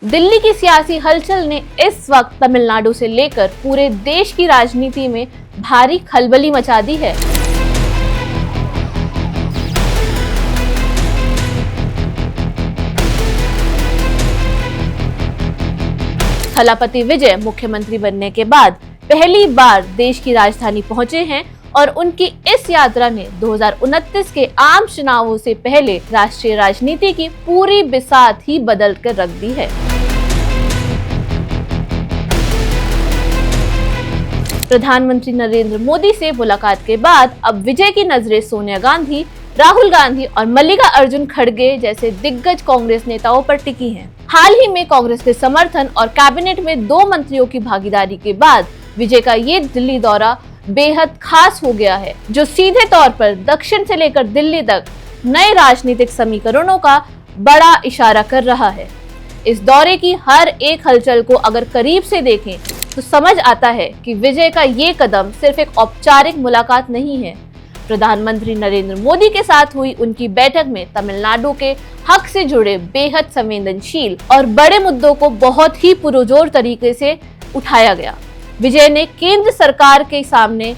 दिल्ली की सियासी हलचल ने इस वक्त तमिलनाडु से लेकर पूरे देश की राजनीति में भारी खलबली मचा दी है। थलापति विजय मुख्यमंत्री बनने के बाद पहली बार देश की राजधानी पहुंचे हैं और उनकी इस यात्रा ने 2029 के आम चुनावों से पहले राष्ट्रीय राजनीति की पूरी बिसात ही बदल कर रख दी है। प्रधानमंत्री नरेंद्र मोदी से मुलाकात के बाद अब विजय की नजरें सोनिया गांधी, राहुल गांधी और मल्लिकार्जुन खड़गे जैसे दिग्गज कांग्रेस नेताओं पर टिकी हैं। हाल ही में कांग्रेस के समर्थन और कैबिनेट में 2 मंत्रियों की भागीदारी के बाद विजय का ये दिल्ली दौरा बेहद खास हो गया है, जो सीधे तौर पर दक्षिण से लेकर दिल्ली तक नए राजनीतिक समीकरणों का बड़ा इशारा कर रहा है। इस दौरे की हर एक हलचल को अगर करीब से देखें तो समझ आता है कि विजय का ये कदम सिर्फ एक औपचारिक मुलाकात नहीं है। प्रधानमंत्री नरेंद्र मोदी के साथ हुई उनकी बैठक में तमिलनाडु के हक से जुड़े बेहद संवेदनशील और बड़े मुद्दों को बहुत ही पुरजोर तरीके से उठाया गया। विजय ने केंद्र सरकार के सामने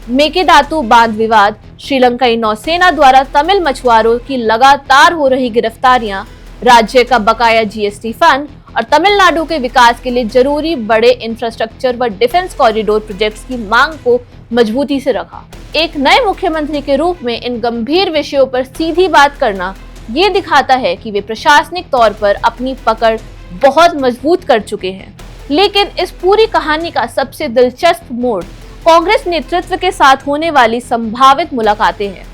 मेकेदातु बांध विवाद, श्रीलंकाई नौसेना द्वारा तमिल मछुआरों की लगातार हो रही गिरफ्तारियां, राज्य का बकाया जीएसटी फंड और तमिलनाडु के विकास के लिए जरूरी बड़े इंफ्रास्ट्रक्चर व डिफेंस कॉरिडोर प्रोजेक्ट्स की मांग को मजबूती से रखा। एक नए मुख्यमंत्री के रूप में इन गंभीर विषयों पर सीधी बात करना ये दिखाता है कि वे प्रशासनिक तौर पर अपनी पकड़ बहुत मजबूत कर चुके हैं। लेकिन इस पूरी कहानी का सबसे दिलचस्प मोड़ कांग्रेस नेतृत्व के साथ होने वाली संभावित मुलाकातें हैं।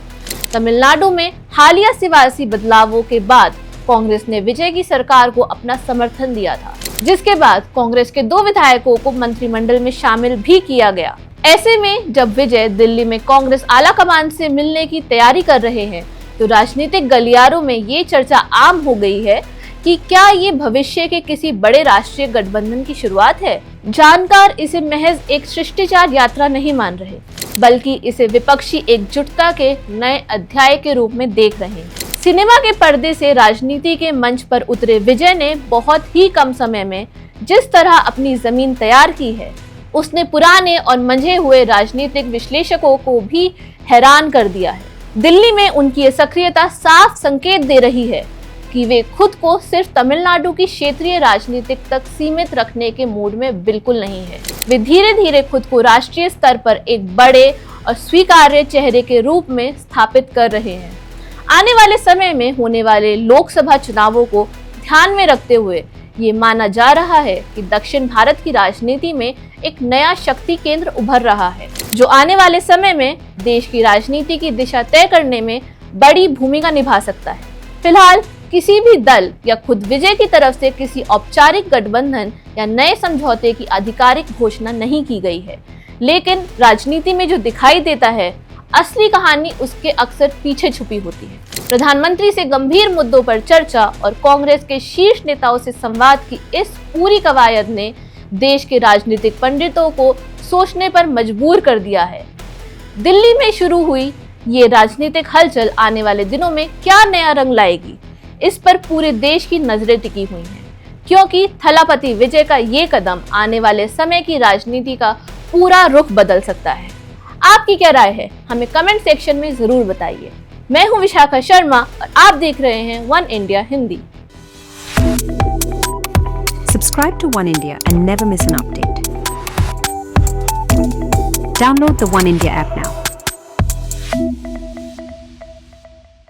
तमिलनाडु में हालिया सियासी बदलावों के बाद कांग्रेस ने विजय की सरकार को अपना समर्थन दिया था, जिसके बाद कांग्रेस के 2 विधायकों को मंत्रिमंडल में शामिल भी किया गया। ऐसे में जब विजय दिल्ली में कांग्रेस आला कमान से मिलने की तैयारी कर रहे हैं तो राजनीतिक गलियारों में ये चर्चा आम हो गई है कि क्या ये भविष्य के किसी बड़े राष्ट्रीय गठबंधन की शुरुआत है। जानकार इसे महज एक शिष्टाचार यात्रा नहीं मान रहे, बल्कि इसे विपक्षी एकजुटता के नए अध्याय के रूप में देख रहे हैं। सिनेमा के पर्दे से राजनीति के मंच पर उतरे विजय ने बहुत ही कम समय में जिस तरह अपनी जमीन तैयार की है, उसने पुराने और मंझे हुए राजनीतिक विश्लेषकों को भी हैरान कर दिया है। दिल्ली में उनकी ये सक्रियता साफ संकेत दे रही है कि वे खुद को सिर्फ तमिलनाडु की क्षेत्रीय राजनीतिक तक सीमित रखने के मूड में बिल्कुल नहीं है। वे धीरे धीरे खुद को राष्ट्रीय स्तर पर एक बड़े और स्वीकार्य चेहरे के रूप में स्थापित कर रहे हैं। आने वाले समय में होने वाले लोकसभा चुनावों को ध्यान में रखते हुए ये माना जा रहा है कि दक्षिण भारत की राजनीति में एक नया शक्ति केंद्र उभर रहा है, जो आने वाले समय में देश की राजनीति की दिशा तय करने में बड़ी भूमिका निभा सकता है। फिलहाल किसी भी दल या खुद विजय की तरफ से किसी औपचारिक गठबंधन या नए समझौते की आधिकारिक घोषणा नहीं की गई है, लेकिन राजनीति में जो दिखाई देता है असली कहानी उसके अक्सर पीछे छुपी होती है। प्रधानमंत्री से गंभीर मुद्दों पर चर्चा और कांग्रेस के शीर्ष नेताओं से संवाद की इस पूरी कवायद ने देश के राजनीतिक पंडितों को सोचने पर मजबूर कर दिया है। दिल्ली में शुरू हुई ये राजनीतिक हलचल आने वाले दिनों में क्या नया रंग लाएगी, इस पर पूरे देश की नजरें टिकी हुई हैं, क्योंकि थलापति विजय का ये कदम आने वाले समय की राजनीति का पूरा रुख बदल सकता है। आपकी क्या राय है, हमें कमेंट सेक्शन में जरूर बताइए। मैं हूं विशाखा शर्मा और आप देख रहे हैं one India Hindi. Subscribe to One India and never miss an update. Download the One India app now.